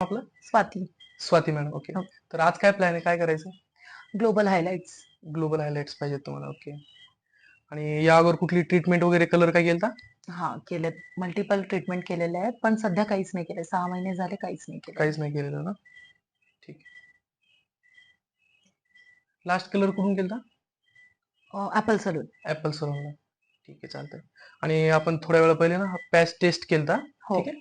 आपलं? Swati. Swati madam. Okay. हो. तर आज काय प्लॅन आहे? काय करायचं? Global highlights. ग्लोबल हायलाइट्स पाहिजेत तुम्हाला. ओके. आणि या अगोदर कुठली ट्रीटमेंट वगैरे कलर काय केलता? हा केलेत. मल्टिपल ट्रीटमेंट केलेले आहेत, पण सध्या काहीच नाही केलं. 6 महिने झाले काहीच नाही केलं. काहीच नाही केलेलं ना? ठीक आहे. लास्ट कलर कुठून केलता? Apple salon. ऍपल सलूनला. ठीक आहे, चालतंय. आणि आपण थोड्या वेळा पहिले ना पॅच टेस्ट केलता. हो. ठीक आहे.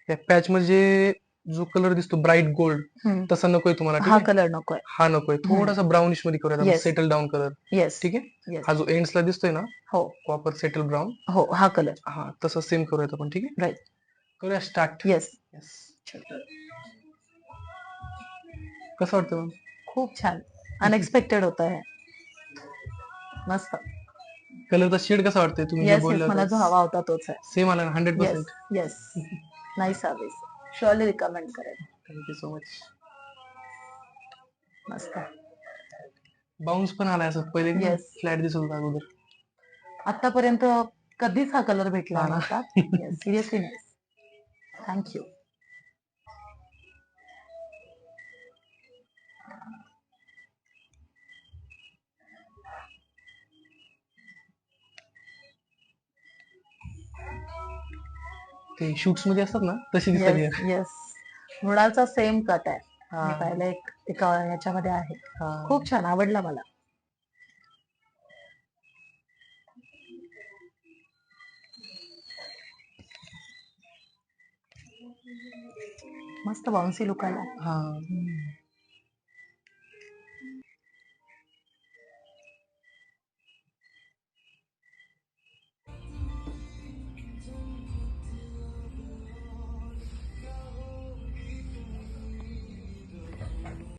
त्या पॅच मध्ये जो कलर दिसतो ब्राईट गोल्ड, हम्म. तसा नकोय तुम्हाला. ठीक हा आहे. कलर नकोय. हा नकोय. थोडासा ब्राउनिश मध्ये करूया. Yes. Settle down colour. Yes. ठीक आहे. येस. हा जो एंड्सला दिसतोय ना हो. कॉपर सेटल ब्राऊन, हो हा कलर. हा तसं सेम करूयात आपण. ठीक आहे. राईट. करूया स्टार्ट. येस. कसं वाटतं मग? खूप छान. अनएक्सपेक्टेड होतं हे. मस्त. कलरचा शेड कसा वाटतंय तुम्ही जे येस येस, बोलला मला जो हवा होता तोच आहे. सेम आला ना? Yes 100%. Yes. Nice service. Surely recommend करेन. Thank you so much. मस्त. बाउन्स पण आलाय असं पहिले ना Yes. फ्लॅट दिसत होता अगोदर. आतापर्यंत कधीच हा कलर भेटला हा ना. नव्हता. Yes, seriously nice. थँक्यू. ते शूट्स मध्ये असतात ना तशी येस दिसतात. येस. मृणालचा सेम कट आहे. हा. मी पाहिलं एका ह्याच्यामध्ये आहे. हा. खूप छान आवडला मला. मस्त बाउन्सी लुक आला. हा.